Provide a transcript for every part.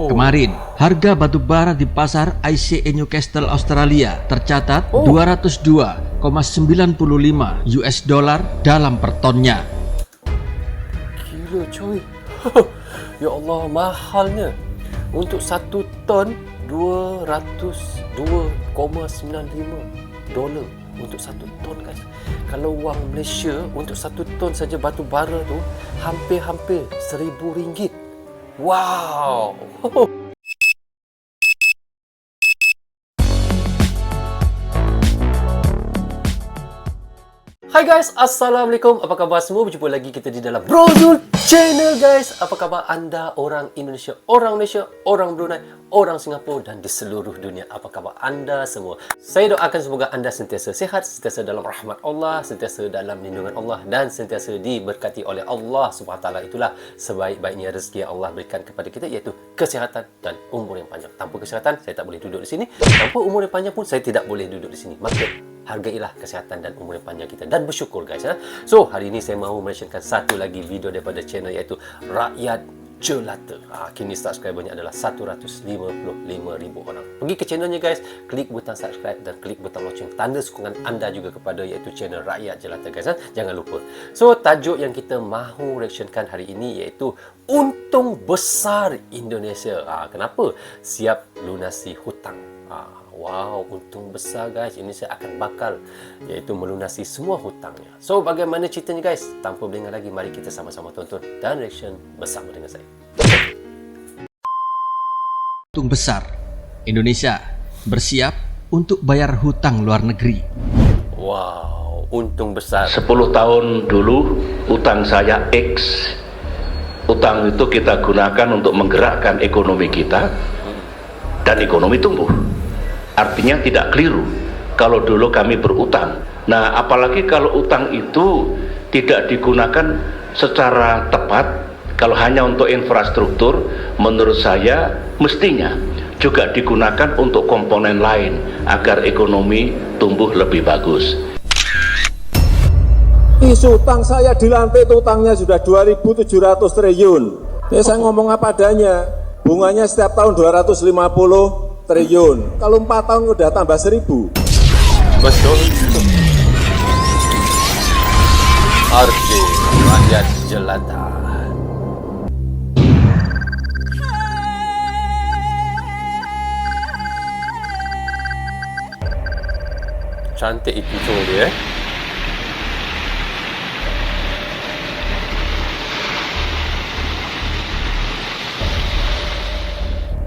Kemarin, harga batu bara di pasar ICE Newcastle Australia tercatat 202,95 US dollar dalam per tonnya. Gila coy. Ya Allah, mahalnya. Untuk 1 ton 202,95 dolar untuk 1 ton guys. Kalau wang Malaysia untuk 1 ton saja batu bara tu hampir-hampir RM1,000. Wow. Hai guys, Assalamualaikum. Apa khabar semua? Berjumpa lagi kita di dalam Bro Zul Channel guys. Apa khabar anda orang Indonesia, orang Malaysia, orang Brunei, orang Singapura dan di seluruh dunia? Apa khabar anda semua? Saya doakan semoga anda sentiasa sihat, sentiasa dalam rahmat Allah, sentiasa dalam lindungan Allah dan sentiasa diberkati oleh Allah SWT. Itulah sebaik-baiknya rezeki yang Allah berikan kepada kita, iaitu kesihatan dan umur yang panjang. Tanpa kesihatan saya tak boleh duduk di sini. Tanpa umur yang panjang pun saya tidak boleh duduk di sini. Maka hargailah kesihatan dan umur yang panjang kita dan bersyukur guys ya. So hari ini saya mahu menyaksikan satu lagi video daripada channel, iaitu Rakyat Jelata. Kini subscribernya adalah 155,000 orang. Pergi ke channelnya guys, klik butang subscribe dan klik butang lonceng, tanda sokongan anda juga kepada iaitu channel Rakyat Jelata guys ya. Jangan lupa. So tajuk yang kita mahu reactionkan hari ini iaitu untung besar Indonesia. Kenapa? Siap lunasi hutang. Wow, untung besar guys. Indonesia akan bakal iaitu melunasi semua hutangnya. So bagaimana ceritanya guys? Tanpa berlengah lagi, mari kita sama-sama tonton dan reaction bersama dengan saya. Untung besar Indonesia bersiap untuk bayar hutang luar negeri. Wow, untung besar. 10 tahun dulu utang saya X. Utang itu kita gunakan untuk menggerakkan ekonomi kita dan ekonomi tumbuh. Artinya tidak keliru kalau dulu kami berutang. Nah, apalagi kalau utang itu tidak digunakan secara tepat, kalau hanya untuk infrastruktur, menurut saya mestinya juga digunakan untuk komponen lain agar ekonomi tumbuh lebih bagus. Isu utang saya di lantai itu utangnya sudah 2.700 triliun. Ya, saya ngomong apa adanya. Bunganya setiap tahun 250 triliun. Kalau 4 tahun udah tambah 1.000. Betul. RJ Rakyat Jelata. Cantik itu cowok dia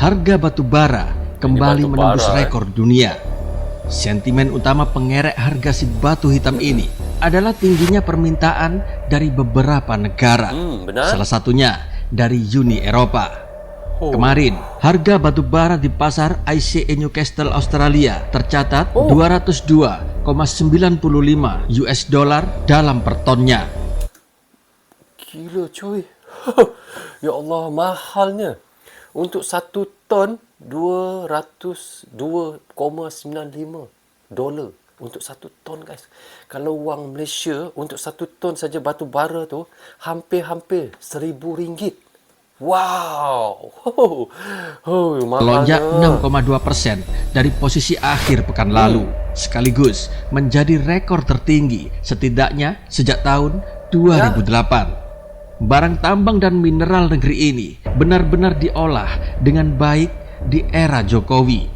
Harga batu bara kembali batu menembus bara, rekor dunia. Sentimen utama pengerek harga si batu hitam ini adalah tingginya permintaan dari beberapa negara. benar. Salah satunya dari Uni Eropa. Kemarin, harga batu bara di pasar ICE Newcastle Australia tercatat 202,95 US dollar dalam per tonnya. Gila coy. Ya Allah, mahalnya. Untuk 1 ton 202,95 dolar untuk 1 ton guys. Kalau wang Malaysia untuk 1 ton saja batu bara tu hampir-hampir RM1,000. Wow. Melonjak 6,2% dari posisi akhir pekan lalu, sekaligus menjadi rekor tertinggi setidaknya sejak tahun 2008. Barang tambang dan mineral negeri ini benar-benar diolah dengan baik di era Jokowi.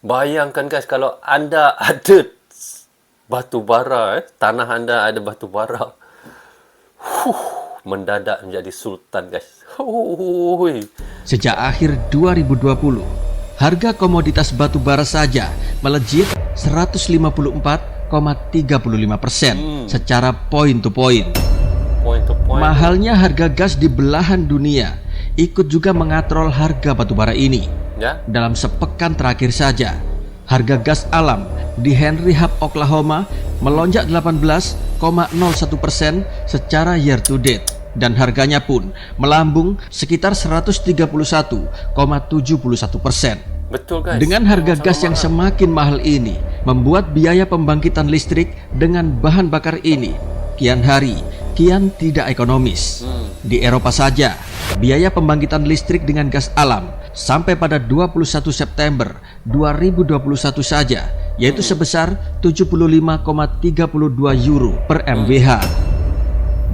Bayangkan guys, kalau anda ada batu bara, tanah anda ada batu bara, mendadak menjadi sultan guys. Sejak akhir 2020, harga komoditas batu bara saja melejit 154,35% secara point to point. Mahalnya harga gas di belahan dunia ikut juga mengatrol harga batubara ini. Dalam sepekan terakhir saja, harga gas alam di Henry Hub, Oklahoma melonjak 18,01% secara year to date, dan harganya pun melambung sekitar 131,71%. Betul guys. Dengan harga gas yang semakin mahal ini, membuat biaya pembangkitan listrik dengan bahan bakar ini kian hari kian tidak ekonomis. Di Eropa saja, biaya pembangkitan listrik dengan gas alam sampai pada 21 September 2021 saja, yaitu sebesar 75,32 euro per MWh.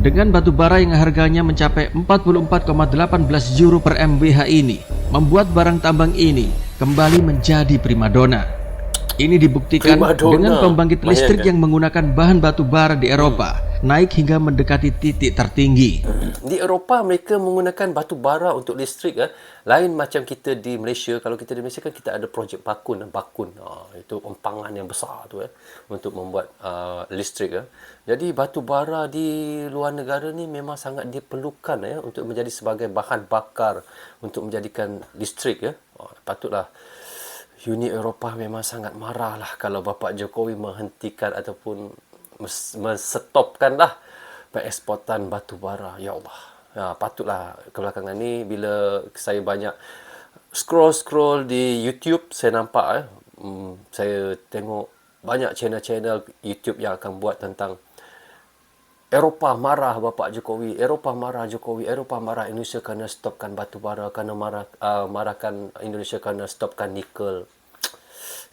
Dengan batu bara yang harganya mencapai 44,18 euro per MWh ini, membuat barang tambang ini kembali menjadi primadona. Ini dibuktikan dengan pembangkit listrik yang menggunakan bahan batu bara di Eropa naik hingga mendekati titik tertinggi. Di Eropah mereka menggunakan batu bara untuk listrik. Lain macam kita di Malaysia. Kalau kita di Malaysia kan kita ada projek bakun. Itu empangan yang besar tu untuk membuat listrik. Jadi batu bara di luar negara ni memang sangat diperlukan untuk menjadi sebagai bahan bakar untuk menjadikan listrik. Patutlah Uni Eropah memang sangat marahlah kalau Bapak Jokowi menghentikan ataupun menstopkanlah pengeksportan batu bara. Ya Allah. Patutlah kebelakangan ni bila saya banyak scroll di YouTube, saya nampak saya tengok banyak channel-channel YouTube yang akan buat tentang Eropah marah Bapak Jokowi, Eropah marah Jokowi, Eropah marah Indonesia kerana stopkan batu bara, kerana marahkan Indonesia kerana stopkan nikel.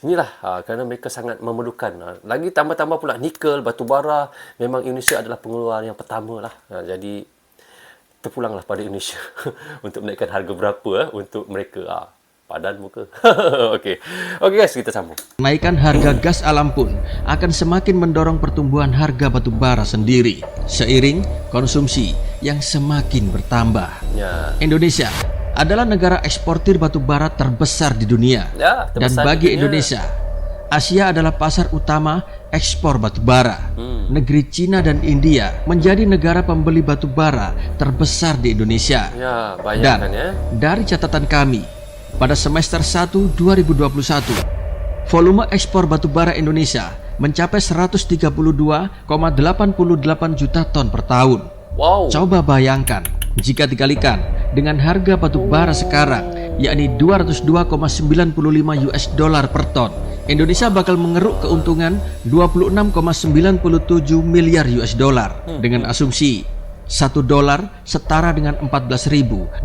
Inilah kerana mereka sangat memerlukan. Lagi tambah-tambah pula nikel, batu bara, memang Indonesia adalah pengeluar yang pertama lah. Jadi terpulanglah pada Indonesia untuk menaikkan harga berapa untuk mereka. Padan muka. Okey guys, kita sambung. Kenaikan harga gas alam pun akan semakin mendorong pertumbuhan harga batu bara sendiri seiring konsumsi yang semakin bertambah. Indonesia adalah negara eksportir batu bara terbesar di dunia. Dan bagi Indonesia, Asia adalah pasar utama ekspor batu bara. Negeri Cina dan India menjadi negara pembeli batu bara terbesar di Indonesia. Bayangkan dan dari catatan kami, pada semester 1 2021, volume ekspor batubara Indonesia mencapai 132,88 juta ton per tahun. Coba bayangkan jika dikalikan dengan harga batubara sekarang, yakni 202,95 US dollar per ton, Indonesia bakal mengeruk keuntungan 26,97 miliar US dollar dengan asumsi 1 dolar setara dengan 14.258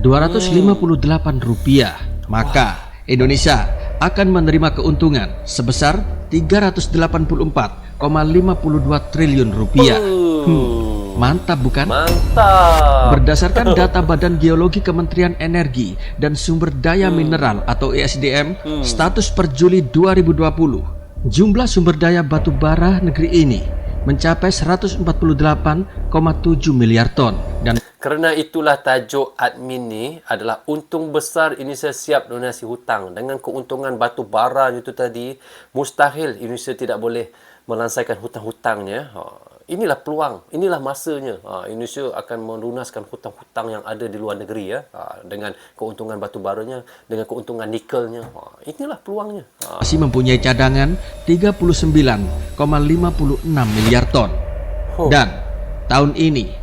rupiah. Maka Indonesia akan menerima keuntungan sebesar 384,52 triliun rupiah. Mantap bukan? Mantap. Berdasarkan data Badan Geologi Kementerian Energi dan Sumber Daya Mineral atau ESDM, status per Juli 2020, jumlah sumber daya batu bara negeri ini mencapai 148,7 miliar ton. Dan kerana itulah tajuk admin ni adalah untung besar Indonesia siap donasi hutang. Dengan keuntungan batu bara itu tadi, mustahil Indonesia tidak boleh melansaikan hutang-hutangnya. Inilah peluang, inilah masanya. Indonesia akan melunaskan hutang-hutang yang ada di luar negeri dengan keuntungan batu baranya, dengan keuntungan nikelnya. Inilah peluangnya. Masih mempunyai cadangan 39,56 miliar ton. Dan tahun ini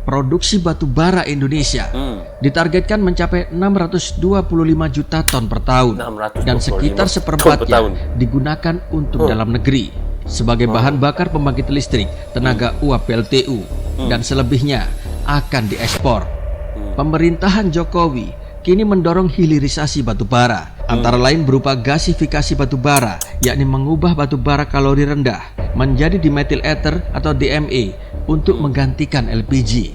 produksi batu bara Indonesia ditargetkan mencapai 625 juta ton per tahun, dan sekitar seperempatnya digunakan untuk dalam negeri sebagai bahan bakar pembangkit listrik tenaga uap PLTU, dan selebihnya akan diekspor. Pemerintahan Jokowi kini mendorong hilirisasi batu bara, antara lain berupa gasifikasi batu bara, yakni mengubah batu bara kalori rendah menjadi dimethyl ether atau DME untuk menggantikan LPG,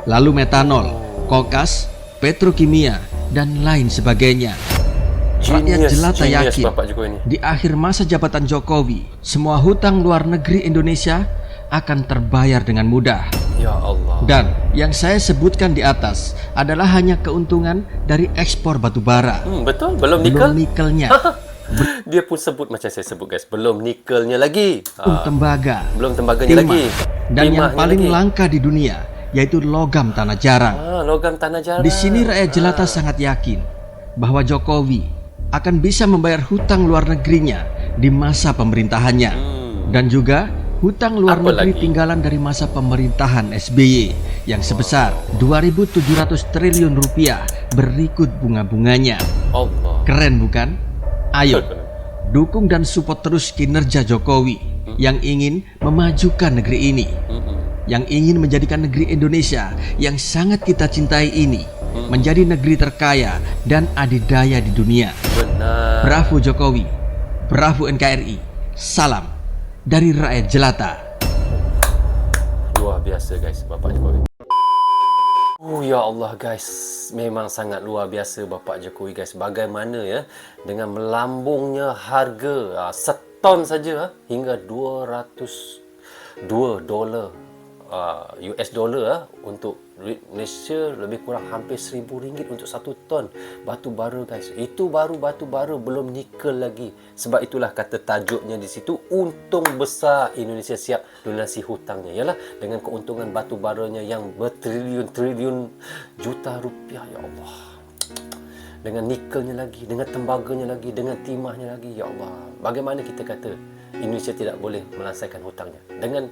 lalu metanol, kokas, petrokimia, dan lain sebagainya. Rakyat jelata yakin di akhir masa jabatan Jokowi, semua hutang luar negeri Indonesia akan terbayar dengan mudah. Ya Allah. Dan yang saya sebutkan di atas adalah hanya keuntungan dari ekspor batu bara. Betul, belum nikel. Belum nikelnya. Dia pun sebut macam saya sebut guys, belum nikelnya lagi. Tembaga. Belum tembaganya lagi. Dan yang paling lagi langka di dunia yaitu logam tanah jarang. Logam tanah jarang. Di sini rakyat jelata sangat yakin bahwa Jokowi akan bisa membayar hutang luar negerinya di masa pemerintahannya, dan juga hutang luar negeri tinggalan dari masa pemerintahan SBY yang sebesar 2.700 triliun rupiah berikut bunga-bunganya. Keren bukan? Ayo, dukung dan support terus kinerja Jokowi yang ingin memajukan negeri ini, yang ingin menjadikan negeri Indonesia yang sangat kita cintai ini menjadi negeri terkaya dan adidaya di dunia. Benar. Bravo Jokowi, bravo NKRI, salam dari rakyat jelata. Luar biasa guys, Bapak Jokowi. Oh ya Allah guys, memang sangat luar biasa Bapak Jokowi guys. Bagaimana ya dengan melambungnya harga seton saja hingga 202 dolar US dollar untuk duit Malaysia, lebih kurang hampir RM1,000 untuk 1 ton batu bara guys. Itu baru batu bara, belum nikel lagi. Sebab itulah kata tajuknya di situ, untung besar Indonesia siap lunasi hutangnya. Yalah, dengan keuntungan batu baranya yang bertriliun-triliun juta rupiah, ya Allah. Dengan nikelnya lagi, dengan tembaganya lagi, dengan timahnya lagi, ya Allah. Bagaimana kita kata Indonesia tidak boleh melunaskan hutangnya? Dengan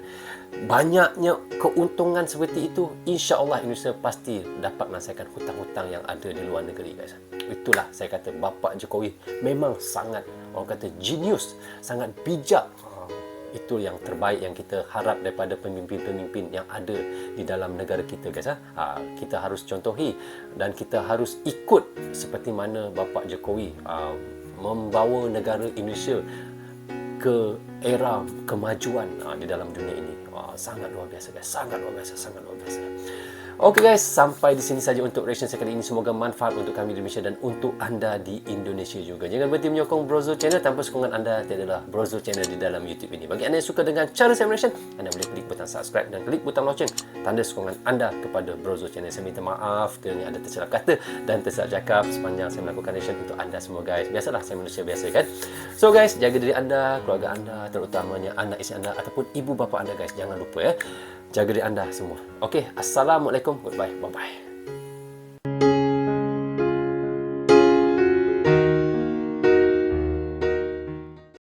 banyaknya keuntungan seperti itu, insya-Allah Indonesia pasti dapat melunaskan hutang-hutang yang ada di luar negeri guys. Itulah saya kata Bapak Jokowi memang sangat, orang kata genius, sangat bijak. Itu yang terbaik yang kita harap daripada pemimpin-pemimpin yang ada di dalam negara kita guys. Kita harus contohi dan kita harus ikut seperti mana Bapak Jokowi membawa negara Indonesia ke era kemajuan di dalam dunia ini. Sangat luar biasa guys, sangat luar biasa, sangat luar biasa. Okey guys, sampai di sini saja untuk reaction saya kali ini. Semoga manfaat untuk kami di Malaysia dan untuk anda di Indonesia juga. Jangan berhenti menyokong Brozul Channel. Tanpa sokongan anda tiadalah Brozul Channel di dalam YouTube ini. Bagi anda yang suka dengan cara saya reaction, anda boleh klik butang subscribe dan klik butang lonceng, tanda sokongan anda kepada Brozul Channel. Saya minta maaf kerana ada tersilap kata dan tersilap cakap sepanjang saya melakukan reaction untuk anda semua guys. Biasalah, saya manusia biasa kan. So guys, jaga diri anda, keluarga anda, terutamanya anak isteri anda ataupun ibu bapa anda guys. Jangan lupa ya, jaga diri anda semua. Okey, assalamualaikum, goodbye, bye bye.